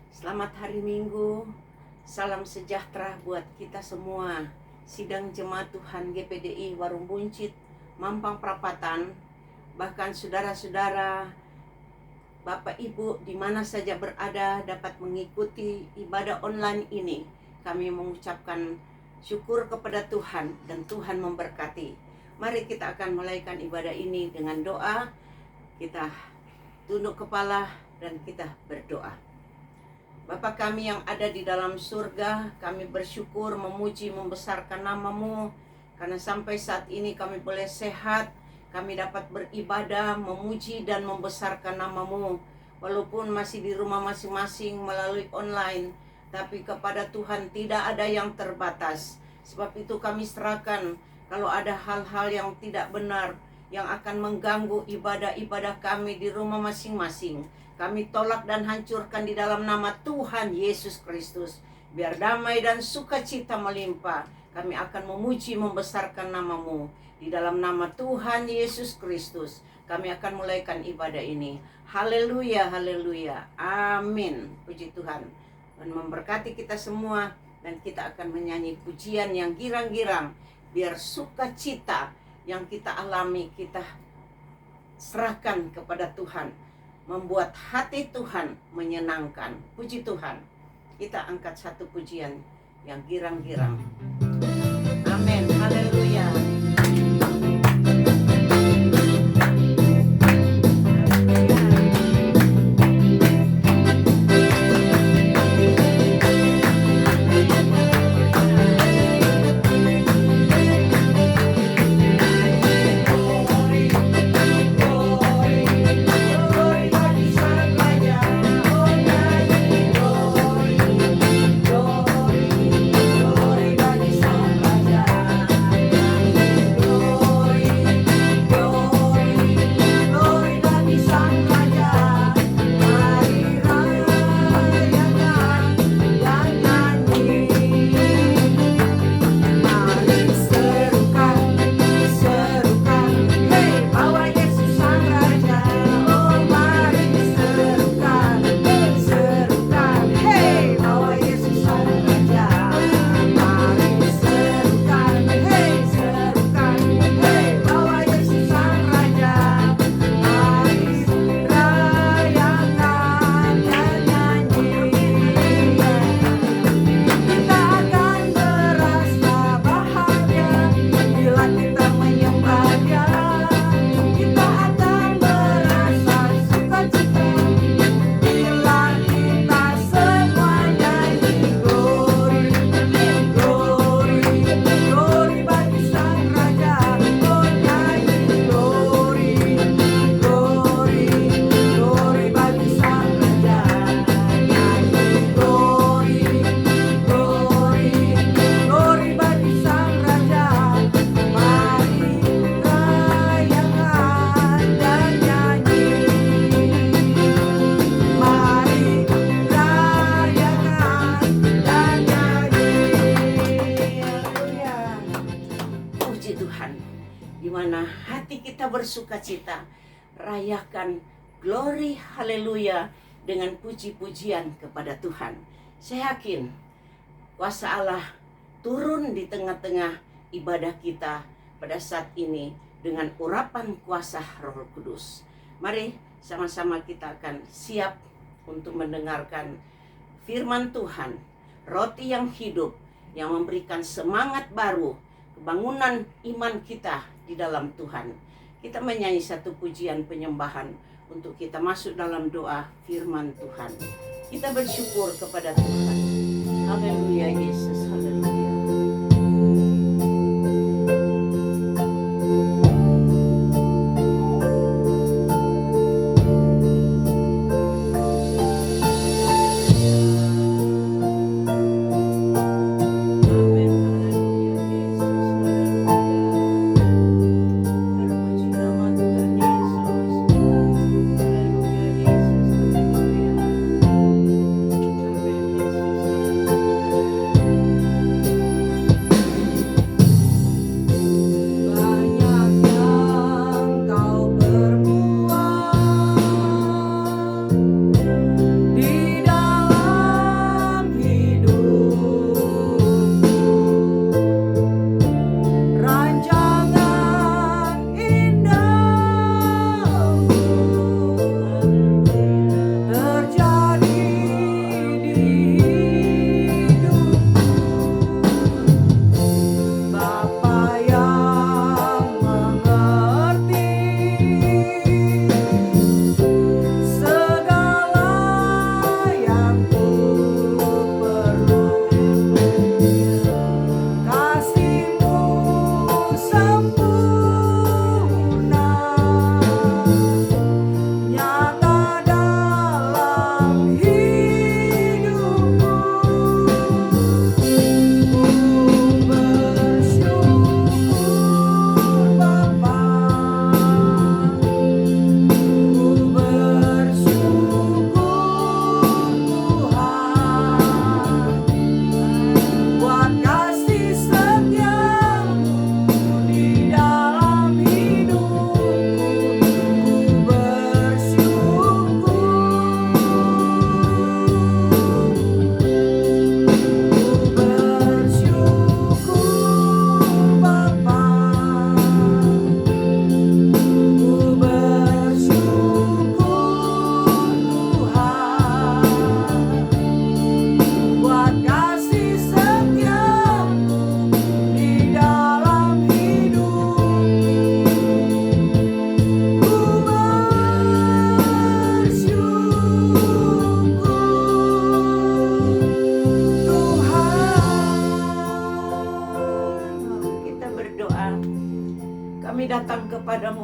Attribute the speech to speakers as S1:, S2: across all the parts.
S1: Selamat hari Minggu, salam sejahtera buat kita semua. Sidang Jemaat Tuhan GPDI Warung Buncit, Mampang Perapatan, bahkan saudara-saudara, Bapak Ibu di mana saja berada dapat mengikuti ibadah online ini. Kami mengucapkan syukur kepada Tuhan dan Tuhan memberkati. Mari kita akan mulaikan ibadah ini dengan doa. Kita tunduk kepala dan kita berdoa. Bapa kami yang ada di dalam surga, kami bersyukur, memuji, membesarkan nama-Mu, karena sampai saat ini kami boleh sehat, kami dapat beribadah, memuji dan membesarkan nama-Mu. Walaupun masih di rumah masing-masing melalui online, tapi kepada Tuhan tidak ada yang terbatas. Sebab itu kami serahkan kalau ada hal-hal yang tidak benar, yang akan mengganggu ibadah-ibadah kami di rumah masing-masing. Kami tolak dan hancurkan di dalam nama Tuhan Yesus Kristus. Biar damai dan sukacita melimpah. Kami akan memuji membesarkan nama-Mu. Di dalam nama Tuhan Yesus Kristus, kami akan mulaikan ibadah ini. Haleluya, haleluya. Amin. Puji Tuhan. Dan memberkati kita semua. Dan kita akan menyanyi pujian yang girang-girang. Biar sukacita yang kita alami, kita serahkan kepada Tuhan. Membuat hati Tuhan menyenangkan. Puji Tuhan. Kita angkat satu pujian yang girang-girang. Amin. Haleluya. Bersukacita, rayakan glory haleluya dengan puji-pujian kepada Tuhan. Saya yakin kuasa Allah turun di tengah-tengah ibadah kita pada saat ini dengan urapan kuasa Roh Kudus. Mari sama-sama kita akan siap untuk mendengarkan firman Tuhan, roti yang hidup yang memberikan semangat baru, kebangunan iman kita di dalam Tuhan. Kita menyanyi satu pujian penyembahan untuk kita masuk dalam doa firman Tuhan. Kita bersyukur kepada Tuhan. Haleluya Yesus, haleluya.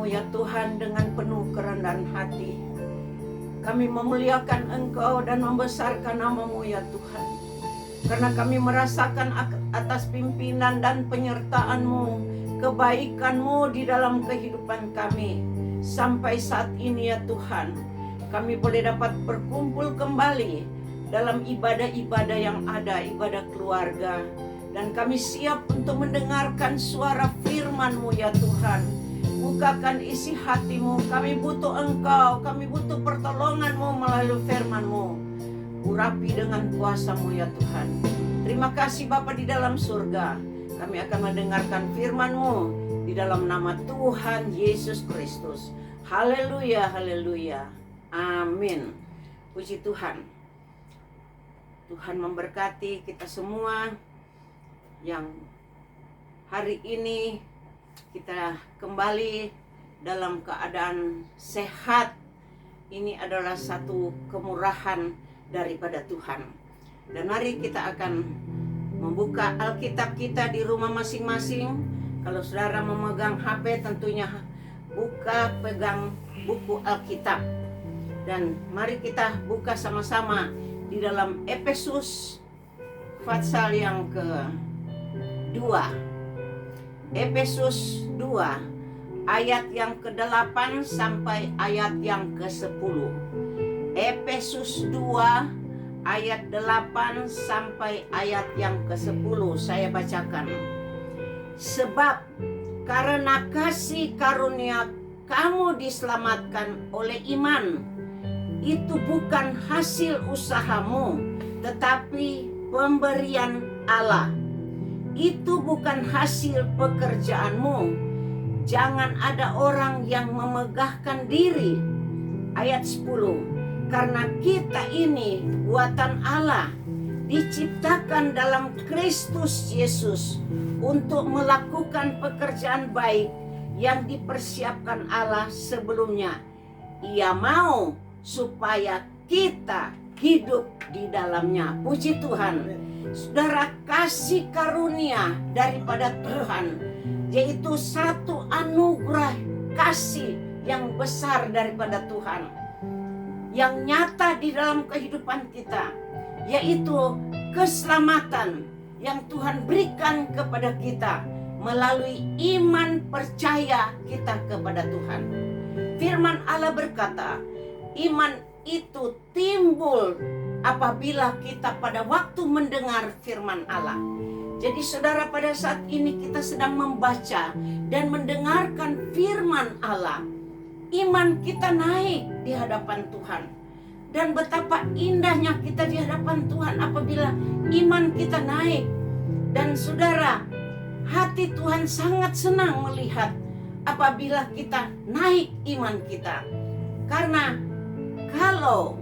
S1: hadirat-Mu ya Tuhan dengan penuh kerendahan hati. Kami memuliakan Engkau dan membesarkan nama-Mu ya Tuhan. Karena kami merasakan atas pimpinan dan penyertaan-Mu, kebaikan-Mu di dalam kehidupan kami. Sampai saat ini ya Tuhan, kami boleh dapat berkumpul kembali dalam ibadah-ibadah yang ada, ibadah keluarga. Dan kami siap untuk mendengarkan suara firman-Mu ya Tuhan. Bukakan isi hati-Mu, kami butuh Engkau, kami butuh pertolongan-Mu melalui firman-Mu. Urapi dengan kuasa-Mu ya Tuhan. Terima kasih Bapa di dalam surga. Kami akan mendengarkan firman-Mu di dalam nama Tuhan Yesus Kristus. Haleluya, haleluya. Amin. Puji Tuhan. Tuhan memberkati kita semua yang hari ini kita kembali dalam keadaan sehat. Ini adalah satu kemurahan daripada Tuhan. Dan mari kita akan membuka Alkitab kita di rumah masing-masing. Kalau saudara memegang HP, tentunya pegang buku Alkitab. Dan mari kita buka sama-sama di dalam Efesus pasal yang ke-2. Efesus 2 ayat yang ke-8 sampai ayat yang ke-10. Efesus 2 ayat 8 sampai ayat yang ke-10 saya bacakan. Sebab karena kasih karunia kamu diselamatkan oleh iman. Itu bukan hasil usahamu, tetapi pemberian Allah. Itu bukan hasil pekerjaanmu. Jangan ada orang yang memegahkan diri. Ayat 10. Karena kita ini buatan Allah, diciptakan dalam Kristus Yesus untuk melakukan pekerjaan baik yang dipersiapkan Allah sebelumnya. Ia mau supaya kita hidup di dalamnya. Puji Tuhan. Saudara, kasih karunia daripada Tuhan, yaitu satu anugerah kasih yang besar daripada Tuhan, yang nyata di dalam kehidupan kita, yaitu keselamatan yang Tuhan berikan kepada kita melalui iman percaya kita kepada Tuhan. Firman Allah berkata, iman itu timbul apabila kita pada waktu mendengar firman Allah. Jadi saudara, pada saat ini kita sedang membaca dan mendengarkan firman Allah, iman kita naik di hadapan Tuhan. Dan betapa indahnya kita di hadapan Tuhan apabila iman kita naik. Dan saudara, hati Tuhan sangat senang melihat apabila kita naik iman kita. Karena kalau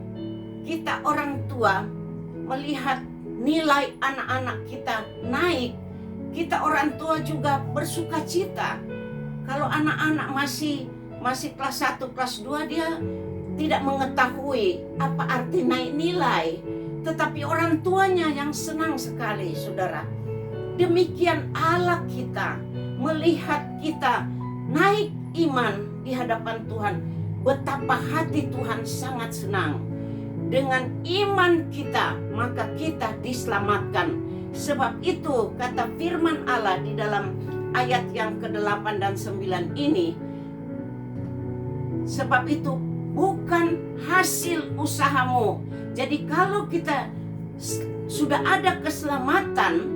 S1: kita orang tua melihat nilai anak-anak kita naik, kita orang tua juga bersuka cita. Kalau anak-anak masih kelas 1, kelas 2, dia tidak mengetahui apa arti naik nilai. Tetapi orang tuanya yang senang sekali, saudara. Demikian Allah kita melihat kita naik iman di hadapan Tuhan. Betapa hati Tuhan sangat senang. Dengan iman kita, maka kita diselamatkan. Sebab itu kata firman Allah di dalam ayat yang ke-8 dan 9 ini. Sebab itu bukan hasil usahamu. Jadi kalau kita sudah ada keselamatan,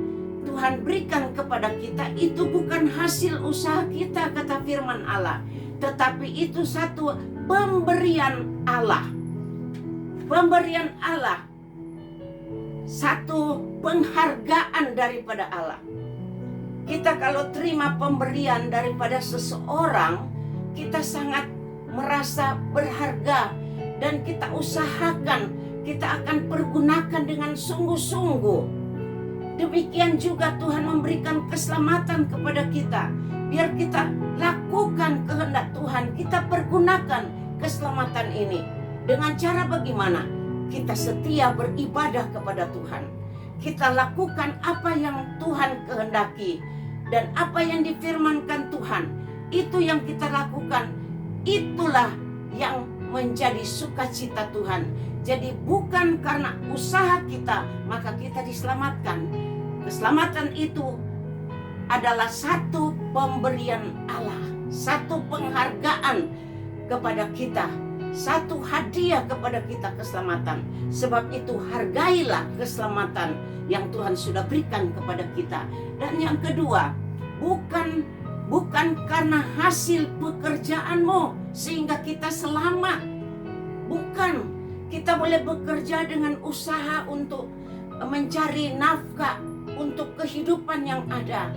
S1: Tuhan berikan kepada kita, itu bukan hasil usaha kita, kata firman Allah. Tetapi itu satu pemberian Allah. Pemberian Allah, satu penghargaan daripada Allah. Kita kalau terima pemberian daripada seseorang, kita sangat merasa berharga dan kita usahakan, kita akan pergunakan dengan sungguh-sungguh. Demikian juga Tuhan memberikan keselamatan kepada kita. Biar kita lakukan kehendak Tuhan, kita pergunakan keselamatan ini. Dengan cara bagaimana? Kita setia beribadah kepada Tuhan. Kita lakukan apa yang Tuhan kehendaki. Dan apa yang difirmankan Tuhan, itu yang kita lakukan. itulah yang menjadi sukacita Tuhan. Jadi bukan karena usaha kita maka kita diselamatkan. Keselamatan itu adalah satu pemberian Allah, satu penghargaan kepada kita, satu hadiah kepada kita keselamatan. Sebab itu hargailah keselamatan yang Tuhan sudah berikan kepada kita. Dan yang kedua, bukan karena hasil pekerjaanmu sehingga kita selamat. Bukan, kita boleh bekerja dengan usaha untuk mencari nafkah untuk kehidupan yang ada.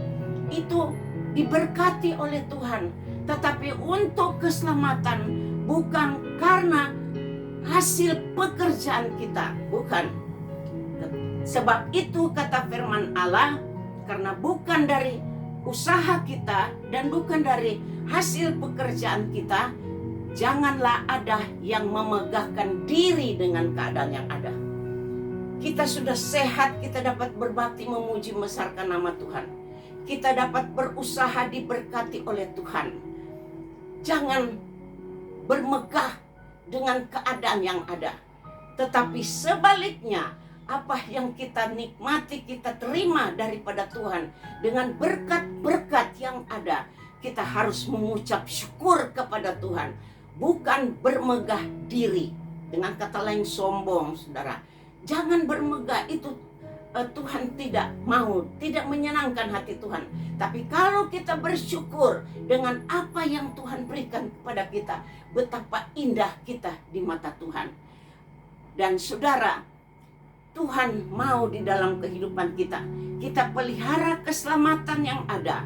S1: Itu diberkati oleh Tuhan. Tetapi untuk keselamatan bukan karena hasil pekerjaan kita, bukan. Sebab itu kata firman Allah, karena bukan dari usaha kita dan bukan dari hasil pekerjaan kita, janganlah ada yang memegahkan diri dengan keadaan yang ada. Kita sudah sehat, kita dapat berbakti memuji membesarkan nama Tuhan. Kita dapat berusaha diberkati oleh Tuhan. Jangan bermegah dengan keadaan yang ada. Tetapi sebaliknya, apa yang kita nikmati, kita terima daripada Tuhan dengan berkat-berkat yang ada, kita harus mengucap syukur kepada Tuhan, bukan bermegah diri. Dengan kata lain sombong, saudara. Jangan bermegah, itu Tuhan tidak mau, tidak menyenangkan hati Tuhan. Tapi kalau kita bersyukur dengan apa yang Tuhan berikan kepada kita, betapa indah kita di mata Tuhan. Dan saudara, Tuhan mau di dalam kehidupan kita, kita pelihara keselamatan yang ada,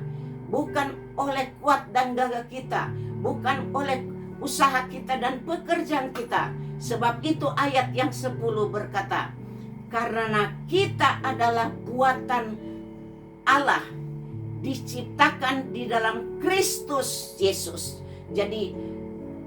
S1: bukan oleh kuat dan gagah kita, bukan oleh usaha kita dan pekerjaan kita. Sebab itu ayat yang 10 berkata, karena kita adalah buatan Allah, diciptakan di dalam Kristus Yesus. Jadi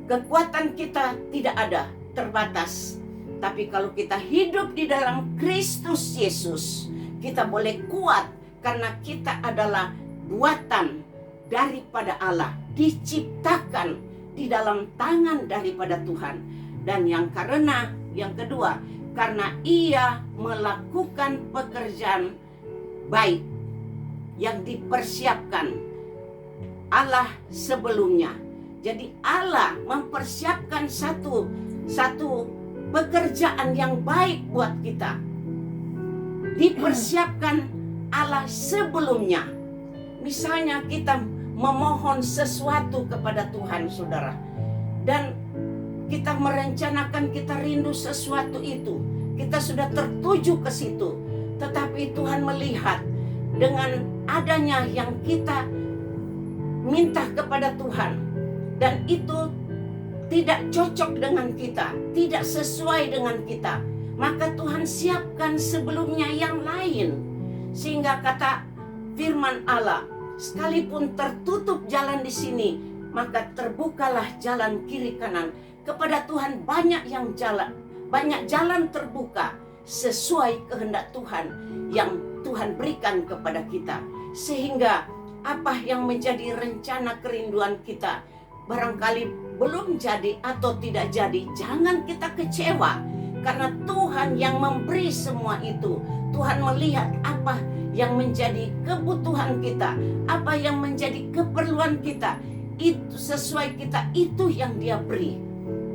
S1: kekuatan kita tidak ada, terbatas. Tapi kalau kita hidup di dalam Kristus Yesus, kita boleh kuat karena kita adalah buatan daripada Allah, diciptakan di dalam tangan daripada Tuhan. Dan yang kedua, karena Ia melakukan pekerjaan baik yang dipersiapkan Allah sebelumnya. Jadi Allah mempersiapkan satu pekerjaan yang baik buat kita. Dipersiapkan Allah sebelumnya. Misalnya kita memohon sesuatu kepada Tuhan, saudara, dan kita merencanakan, kita rindu sesuatu itu, kita sudah tertuju ke situ. Tetapi Tuhan melihat dengan adanya yang kita minta kepada Tuhan, dan itu tidak cocok dengan kita, tidak sesuai dengan kita, maka Tuhan siapkan sebelumnya yang lain. Sehingga kata firman Allah, sekalipun tertutup jalan di sini, maka terbukalah jalan kiri kanan. Kepada Tuhan banyak jalan terbuka sesuai kehendak Tuhan yang Tuhan berikan kepada kita. Sehingga apa yang menjadi rencana kerinduan kita barangkali belum jadi atau tidak jadi, jangan kita kecewa, karena Tuhan yang memberi semua itu. Tuhan melihat apa yang menjadi kebutuhan kita, apa yang menjadi keperluan kita, itu sesuai kita, itu yang Dia beri.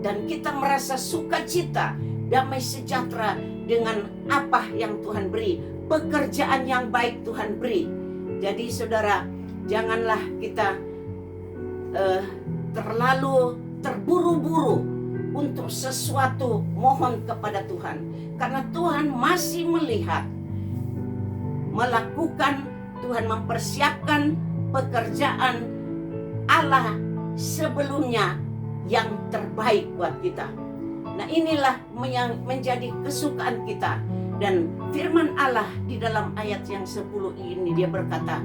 S1: Dan kita merasa sukacita, damai sejahtera dengan apa yang Tuhan beri, pekerjaan yang baik Tuhan beri. Jadi saudara, janganlah kita terlalu terburu-buru untuk sesuatu mohon kepada Tuhan, karena Tuhan masih melihat, melakukan, Tuhan mempersiapkan pekerjaan Allah sebelumnya yang terbaik buat kita. Nah, inilah yang menjadi kesukaan kita. Dan firman Allah di dalam ayat yang 10 ini, Dia berkata,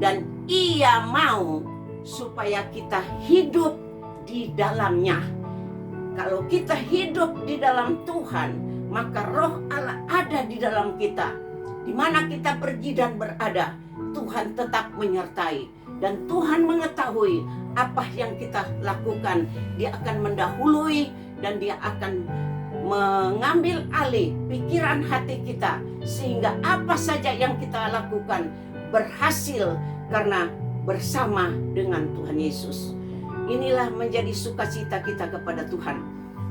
S1: dan Ia mau supaya kita hidup di dalamnya. Kalau kita hidup di dalam Tuhan, maka roh Allah ada di dalam kita. Di mana kita pergi dan berada, Tuhan tetap menyertai. dan Tuhan mengetahui apa yang kita lakukan. Dia akan mendahului dan Dia akan mengambil alih pikiran hati kita, sehingga apa saja yang kita lakukan berhasil karena bersama dengan Tuhan Yesus. Inilah menjadi sukacita kita kepada Tuhan,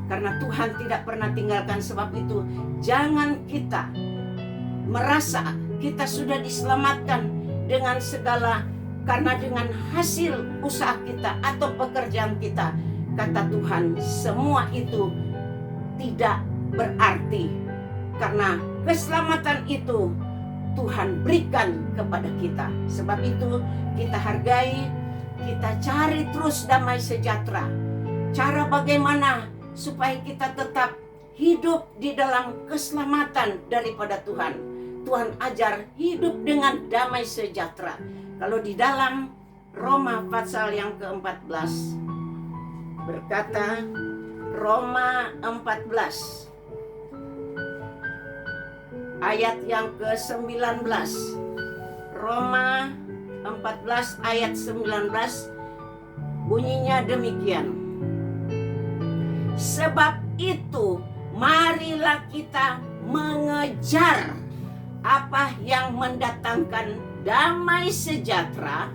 S1: karena Tuhan tidak pernah tinggalkan. Sebab itu jangan kita merasa kita sudah diselamatkan dengan segala, karena dengan hasil usaha kita atau pekerjaan kita. Kata Tuhan, semua itu tidak berarti, karena keselamatan itu Tuhan berikan kepada kita. Sebab itu kita hargai, kita cari terus damai sejahtera. Cara bagaimana supaya kita tetap hidup di dalam keselamatan daripada Tuhan. Tuhan ajar hidup dengan damai sejahtera. Kalau di dalam Roma pasal yang ke-14 berkata, Roma 14 ayat yang ke-19. Roma 14 ayat 19 bunyinya demikian. Sebab itu marilah kita mengejar apa yang mendatangkan damai sejahtera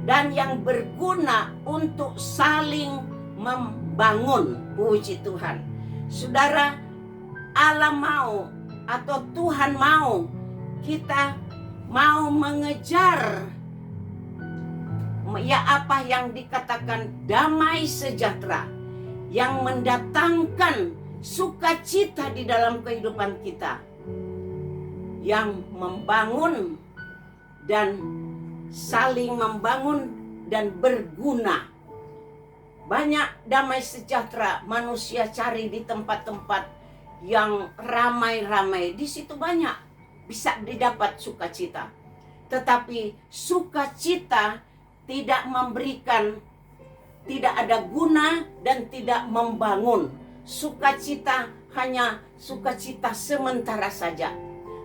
S1: dan yang berguna untuk saling membangun. Puji Tuhan. Saudara, Allah mau atau Tuhan mau kita mau mengejar ya apa yang dikatakan damai sejahtera yang mendatangkan sukacita di dalam kehidupan kita, yang membangun dan saling membangun dan berguna. Banyak damai sejahtera manusia cari di tempat-tempat yang ramai-ramai. Di situ banyak bisa didapat sukacita. Tetapi sukacita tidak memberikan, tidak ada guna dan tidak membangun. Sukacita hanya sukacita sementara saja.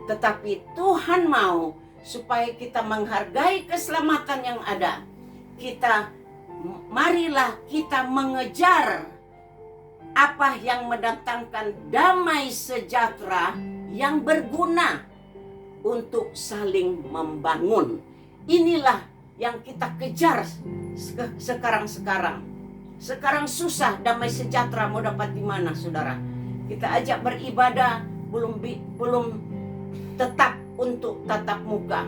S1: Tetapi Tuhan mau supaya kita menghargai keselamatan yang ada. Marilah kita mengejar apa yang mendatangkan damai sejahtera yang berguna untuk saling membangun. Inilah yang kita kejar sekarang. Sekarang susah damai sejahtera mau dapat di mana, saudara? Kita ajak beribadah belum tetap untuk tatap muka.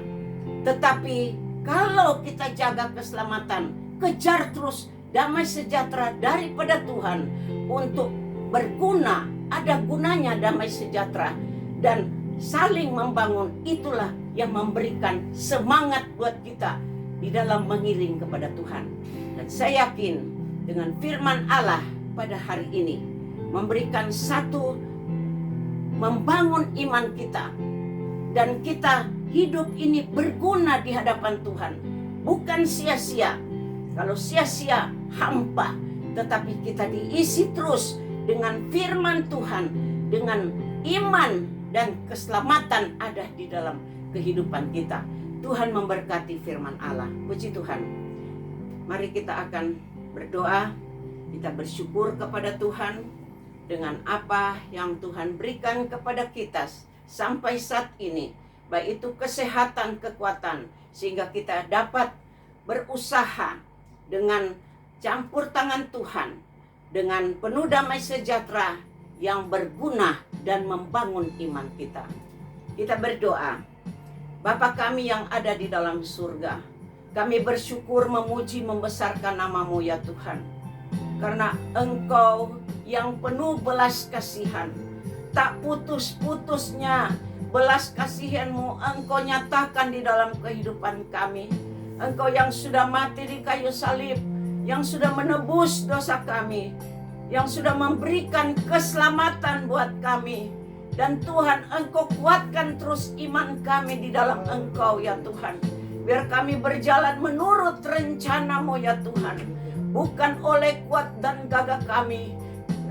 S1: Tetapi kalau kita jaga keselamatan, kejar terus damai sejahtera daripada Tuhan untuk berguna. Ada gunanya damai sejahtera dan saling membangun. Itulah yang memberikan semangat buat kita di dalam mengiring kepada Tuhan. Dan saya yakin dengan firman Allah pada hari ini memberikan satu, membangun iman kita, dan kita hidup ini berguna di hadapan Tuhan, bukan sia-sia. Kalau sia-sia hampa, tetapi kita diisi terus dengan firman Tuhan, dengan iman dan keselamatan ada di dalam kehidupan kita. Tuhan memberkati firman Allah. Puji Tuhan. Mari kita akan berdoa. Kita bersyukur kepada Tuhan dengan apa yang Tuhan berikan kepada kita sampai saat ini. Baik itu kesehatan, kekuatan, sehingga kita dapat berusaha dengan campur tangan Tuhan, dengan penuh damai sejahtera yang berguna dan membangun iman kita. Kita berdoa. Bapa kami yang ada di dalam surga, kami bersyukur, memuji, membesarkan nama-Mu ya Tuhan. Karena Engkau yang penuh belas kasihan, tak putus-putusnya belas kasihan-Mu Engkau nyatakan di dalam kehidupan kami. Engkau yang sudah mati di kayu salib, yang sudah menebus dosa kami, yang sudah memberikan keselamatan buat kami. Dan Tuhan, Engkau kuatkan terus iman kami di dalam Engkau ya Tuhan. Biar kami berjalan menurut rencana-Mu ya Tuhan. Bukan oleh kuat dan gagah kami,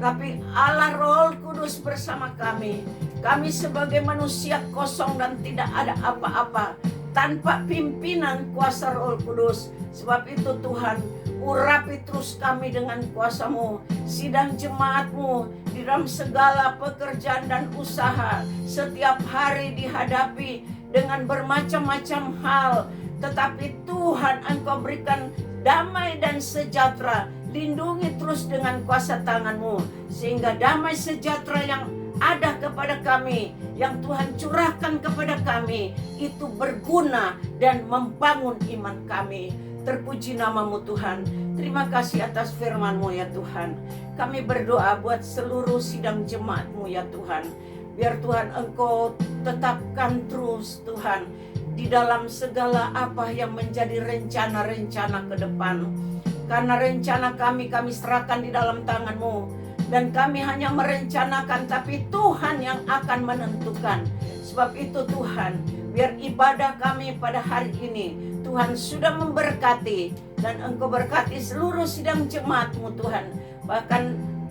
S1: tapi Allah Roh Kudus bersama kami. Kami sebagai manusia kosong dan tidak ada apa-apa, tanpa pimpinan kuasa Roh Kudus. Sebab itu Tuhan, urapi terus kami dengan kuasa-Mu, sidang jemaat-Mu di dalam segala pekerjaan dan usaha. Setiap hari dihadapi dengan bermacam-macam hal, tetapi Tuhan, Engkau berikan damai dan sejahtera. Lindungi terus dengan kuasa tangan-Mu, sehingga damai sejahtera yang ada kepada kami, yang Tuhan curahkan kepada kami, itu berguna dan membangun iman kami. Terpuji nama-Mu Tuhan. Terima kasih atas firman-Mu ya Tuhan. Kami berdoa buat seluruh sidang jemaat-Mu ya Tuhan. Biar Tuhan Engkau tetapkan terus Tuhan di dalam segala apa yang menjadi rencana-rencana ke depan. Karena rencana kami serahkan di dalam tangan-Mu. Dan kami hanya merencanakan, tapi Tuhan yang akan menentukan. Sebab itu Tuhan, biar ibadah kami pada hari ini, Tuhan sudah memberkati. Dan Engkau berkati seluruh sidang jemaat-Mu Tuhan. Bahkan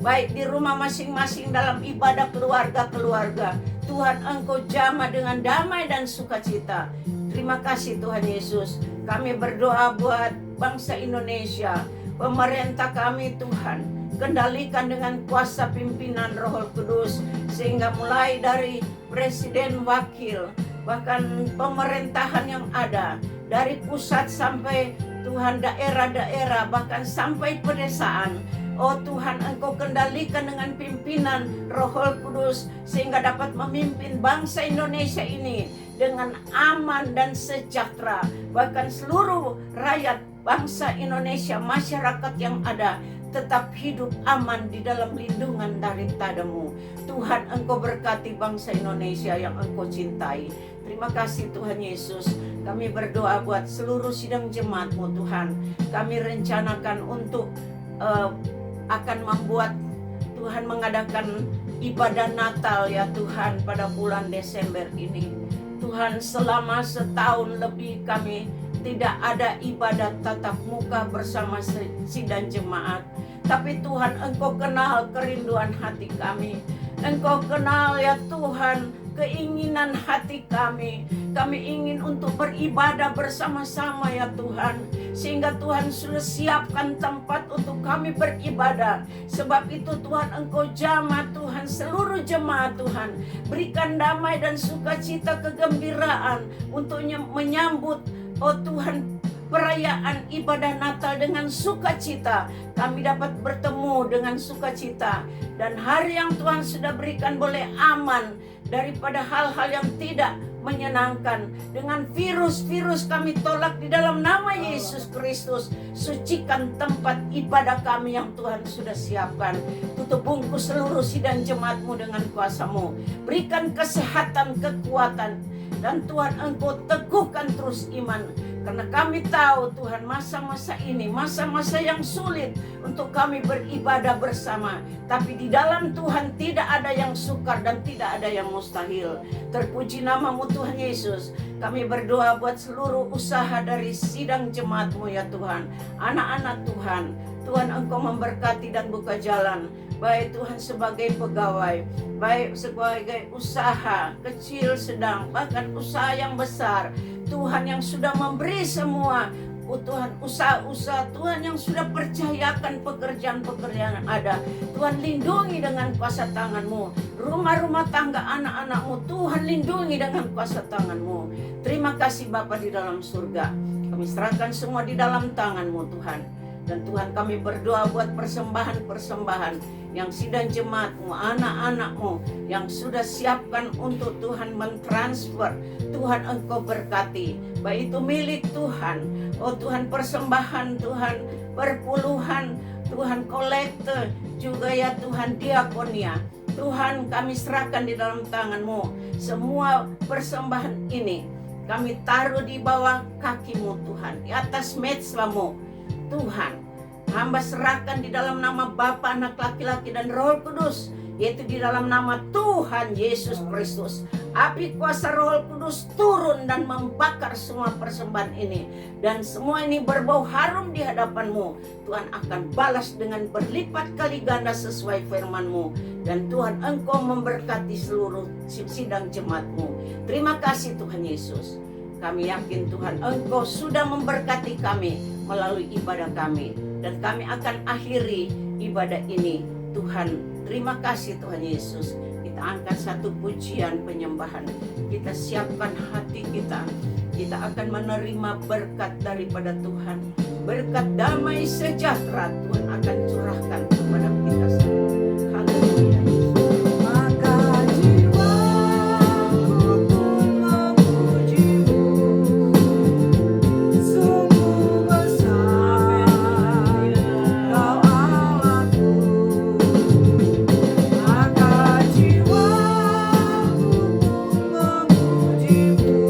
S1: baik di rumah masing-masing dalam ibadah keluarga-keluarga. Tuhan Engkau jamah dengan damai dan sukacita. Terima kasih Tuhan Yesus. Kami berdoa buat bangsa Indonesia, pemerintah kami Tuhan, kendalikan dengan kuasa pimpinan Roh Kudus, sehingga mulai dari presiden, wakil, bahkan pemerintahan yang ada, dari pusat sampai Tuhan daerah-daerah, bahkan sampai pedesaan. Oh Tuhan, Engkau kendalikan dengan pimpinan Roh Kudus, sehingga dapat memimpin bangsa Indonesia ini dengan aman dan sejahtera. Bahkan seluruh rakyat bangsa Indonesia, masyarakat yang ada, tetap hidup aman di dalam lindungan daripada-Mu. Tuhan, Engkau berkati bangsa Indonesia yang Engkau cintai. Terima kasih Tuhan Yesus. Kami berdoa buat seluruh sidang jemaat-Mu Tuhan. Kami rencanakan untuk akan membuat Tuhan mengadakan ibadah Natal ya Tuhan pada bulan Desember ini. Tuhan, selama setahun lebih kami tidak ada ibadah tatap muka bersama sidang jemaat. Tapi Tuhan, Engkau kenal kerinduan hati kami. Engkau kenal ya Tuhan keinginan hati kami. Kami ingin untuk beribadah bersama-sama ya Tuhan. Sehingga Tuhan sudah siapkan tempat untuk kami beribadah. Sebab itu Tuhan, Engkau jamah Tuhan seluruh jemaat Tuhan. Berikan damai dan sukacita, kegembiraan untuk menyambut oh Tuhan, perayaan ibadah Natal dengan sukacita. Kami dapat bertemu dengan sukacita. Dan hari yang Tuhan sudah berikan boleh aman daripada hal-hal yang tidak menyenangkan. Dengan virus-virus kami tolak di dalam nama Yesus Kristus. Sucikan tempat ibadah kami yang Tuhan sudah siapkan. Tutup bungkus seluruh sidang jemaat-Mu dengan kuasa-Mu. Berikan kesehatan, kekuatan. Dan Tuhan, Engkau teguhkan terus iman. Karena kami tahu Tuhan, masa-masa ini masa-masa yang sulit untuk kami beribadah bersama. Tapi di dalam Tuhan tidak ada yang sukar dan tidak ada yang mustahil. Terpuji nama-Mu Tuhan Yesus. Kami berdoa buat seluruh usaha dari sidang jemaat-Mu ya Tuhan. Anak-anak Tuhan, Tuhan Engkau memberkati dan buka jalan. Baik Tuhan sebagai pegawai, baik sebagai usaha kecil, sedang, bahkan usaha yang besar. Tuhan yang sudah memberi semua, Tuhan usaha-usaha, Tuhan yang sudah percayakan pekerjaan-pekerjaan yang ada. Tuhan lindungi dengan kuasa tangan-Mu. Rumah-rumah tangga anak-anak-Mu, Tuhan lindungi dengan kuasa tangan-Mu. Terima kasih Bapa di dalam surga. Kami serahkan semua di dalam tangan-Mu Tuhan. Dan Tuhan, kami berdoa buat persembahan-persembahan yang sidang jemaat-Mu, anak-anak-Mu yang sudah siapkan untuk Tuhan mentransfer. Tuhan, Engkau berkati. Baik itu milik Tuhan, oh Tuhan, persembahan Tuhan, perpuluhan Tuhan, kolekte juga ya Tuhan, diakonia. Tuhan, kami serahkan di dalam tangan-Mu. Semua persembahan ini kami taruh di bawah kaki-Mu Tuhan, di atas mezbamu Tuhan. Hamba serahkan di dalam nama Bapa, Anak laki-laki dan Roh Kudus, yaitu di dalam nama Tuhan Yesus Kristus. Api kuasa Roh Kudus turun dan membakar semua persembahan ini. Dan semua ini berbau harum di hadapan-Mu. Tuhan akan balas dengan berlipat kali ganda sesuai firman-Mu. Dan Tuhan, Engkau memberkati seluruh sidang jemaat-Mu. Terima kasih Tuhan Yesus. Kami yakin Tuhan Engkau sudah memberkati kami melalui ibadah kami. Dan kami akan akhiri ibadah ini. Tuhan, terima kasih Tuhan Yesus. Kita angkat satu pujian penyembahan. Kita siapkan hati kita. Kita akan menerima berkat daripada Tuhan. Berkat damai sejahtera Tuhan akan curahkan kepada kita semua. Haleluya.
S2: Maka jiwaku pun memujimu, sungguh besar Kau Allahku. Maka jiwaku pun memujimu,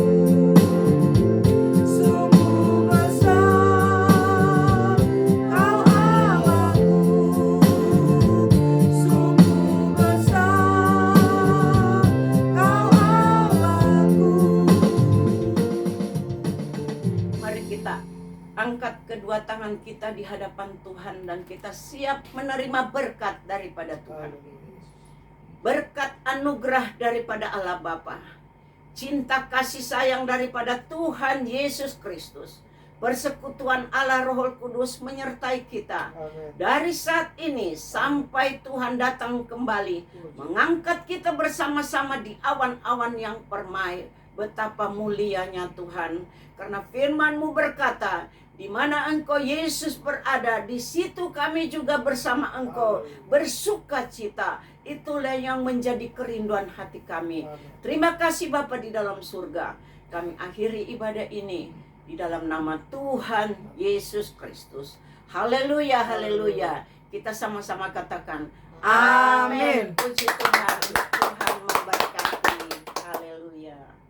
S2: sungguh besar Kau Allahku, sungguh besar Kau Allahku.
S1: Mari kita angkat kedua tangan kita di hadapan Tuhan dan kita siap menerima berkat daripada Tuhan. Berkat anugerah daripada Allah Bapa, cinta kasih sayang daripada Tuhan Yesus Kristus, persekutuan Allah Roh Kudus menyertai kita dari saat ini sampai Tuhan datang kembali, mengangkat kita bersama-sama di awan-awan yang permai. Betapa mulianya Tuhan, karena firman-Mu berkata, di mana Engkau Yesus berada, di situ kami juga bersama Engkau bersuka cita. Itulah yang menjadi kerinduan hati kami. Terima kasih Bapa di dalam surga. Kami akhiri ibadah ini di dalam nama Tuhan Yesus Kristus. Haleluya, haleluya. Kita sama-sama katakan amin. Puji Tuhan, Tuhan memberkati. Haleluya.